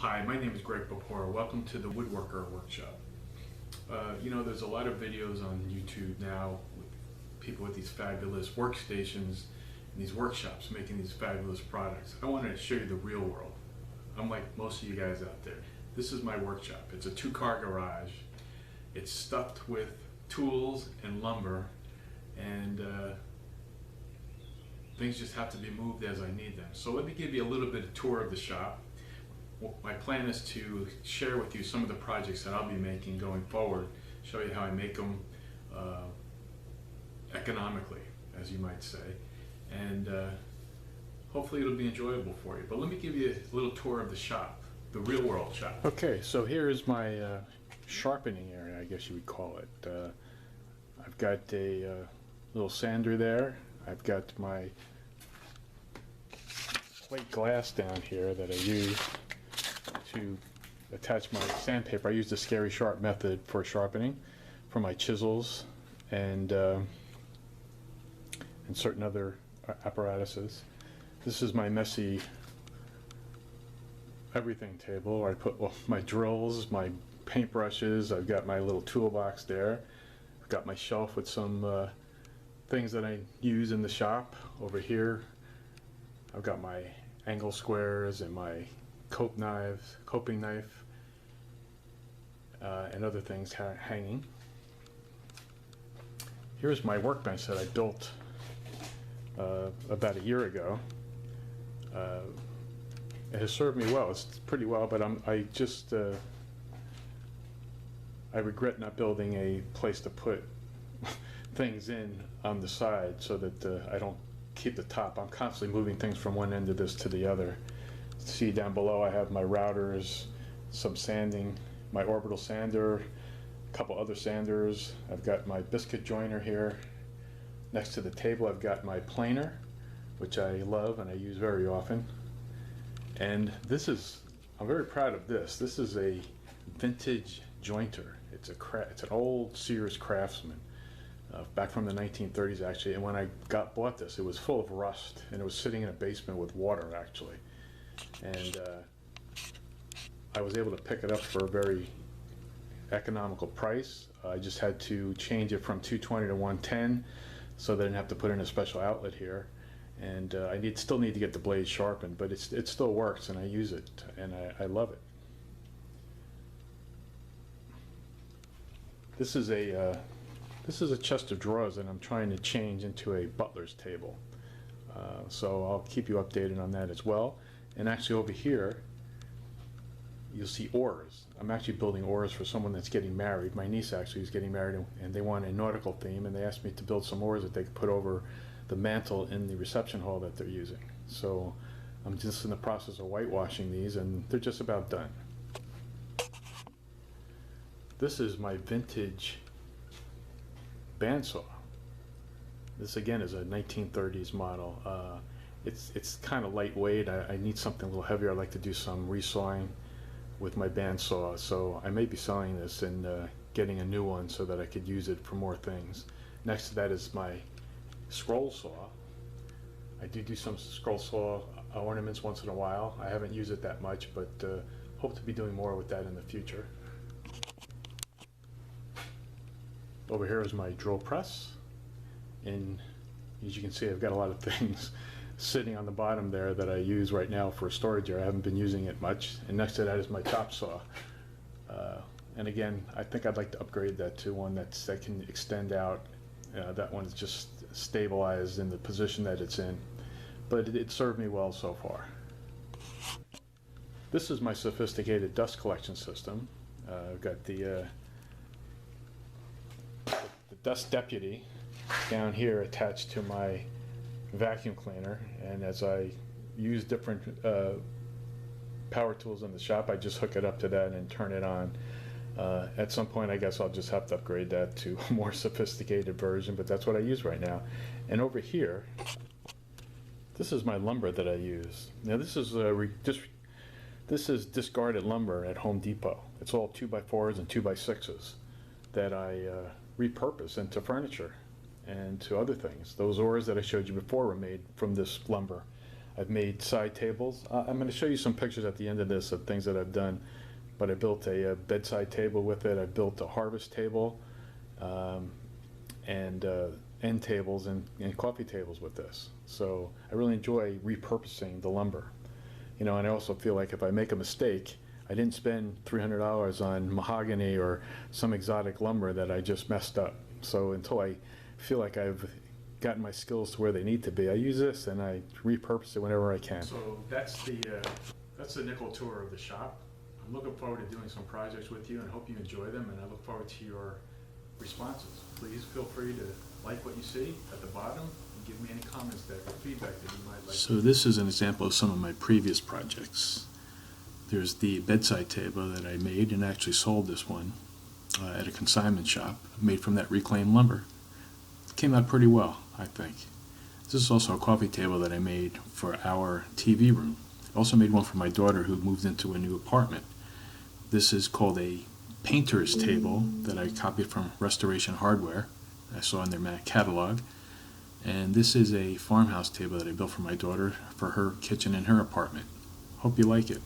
Hi, my name is Greg Bopora. Welcome to the Woodworker Workshop. There's a lot of videos on YouTube now with people with these fabulous workstations and these workshops making these fabulous products. I wanted to show you the real world. I'm like most of you guys out there. This is my workshop. It's a two-car garage. It's stuffed with tools and lumber, and things just have to be moved as I need them. So let me give you a little bit of tour of the shop. My plan is to share with you some of the projects that I'll be making going forward, show you how I make them economically, as you might say, and hopefully it'll be enjoyable for you. But let me give you a little tour of the shop, the real world shop. Okay, so here is my sharpening area, I guess you would call it. I've got a little sander there. I've got my plate glass down here that I use to attach my sandpaper. I use the Scary Sharp method for sharpening for my chisels and certain other apparatuses. This is my messy everything table where I put my drills, my paintbrushes. I've got my little toolbox there. I've got my shelf with some things that I use in the shop. Over here I've got my angle squares and my coping knife, and other things hanging. Here's my workbench that I built about a year ago. It has served me well. It's pretty well, but I regret not building a place to put things in on the side so that I don't keep the top. I'm constantly moving things from one end of this to the other. See down below I have my routers, some sanding, my orbital sander, a couple other sanders. I've got my biscuit joiner here. Next to the table I've got my planer, which I love and I use very often. And I'm very proud of this. This is a vintage jointer. It's an old Sears Craftsman, back from the 1930s actually. And when I bought this, it was full of rust and it was sitting in a basement with water actually. And I was able to pick it up for a very economical price. I just had to change it from 220 to 110 so that I didn't have to put in a special outlet here. And I still need to get the blade sharpened, but it still works and I use it and I love it. This is a chest of drawers that I'm trying to change into a butler's table. So I'll keep you updated on that as well. And actually over here you'll see oars. I'm actually building oars for someone that's getting married. My niece actually is getting married and they want a nautical theme, and they asked me to build some oars that they could put over the mantle in the reception hall that they're using. So I'm just in the process of whitewashing these and they're just about done. This is my vintage bandsaw. This again is a 1930s model. It's kind of lightweight. I need something a little heavier. I like to do some resawing with my bandsaw, so I may be selling this and getting a new one so that I could use it for more things. Next to that is my scroll saw. I do some scroll saw ornaments once in a while. I haven't used it that much, but hope to be doing more with that in the future. Over here is my drill press, and as you can see I've got a lot of things sitting on the bottom there that I use right now for storage area. I haven't been using it much. And next to that is my chop saw. And again, I think I'd like to upgrade that to one that can extend out. That one is just stabilized in the position that it's in. But it served me well so far. This is my sophisticated dust collection system. I've got the Dust Deputy down here attached to my vacuum cleaner, and as I use different power tools in the shop, I just hook it up to that and turn it on. At some point I guess I'll just have to upgrade that to a more sophisticated version, but that's what I use right now. And over here, this is my lumber that I use. Now this is discarded lumber at Home Depot. It's all 2x4s and 2x6s that I repurpose into furniture and to other things. Those oars that I showed you before were made from this lumber. I've made side tables. I'm going to show you some pictures at the end of this of things that I've done. But I built a bedside table with it. I built a harvest table, and end tables and coffee tables with this. So I really enjoy repurposing the lumber. You know, and I also feel like if I make a mistake, I didn't spend $300 on mahogany or some exotic lumber that I just messed up. So until I feel like I've gotten my skills to where they need to be, I use this and I repurpose it whenever I can. So that's the nickel tour of the shop. I'm looking forward to doing some projects with you and hope you enjoy them, and I look forward to your responses. Please feel free to like what you see at the bottom and give me any comments or feedback that you might like. So this is an example of some of my previous projects. There's the bedside table that I made and actually sold this one at a consignment shop made from that reclaimed lumber. It came out pretty well, I think. This is also a coffee table that I made for our TV room. I also made one for my daughter who moved into a new apartment. This is called a painter's table that I copied from Restoration Hardware. I saw in their catalog. And this is a farmhouse table that I built for my daughter for her kitchen in her apartment. Hope you like it.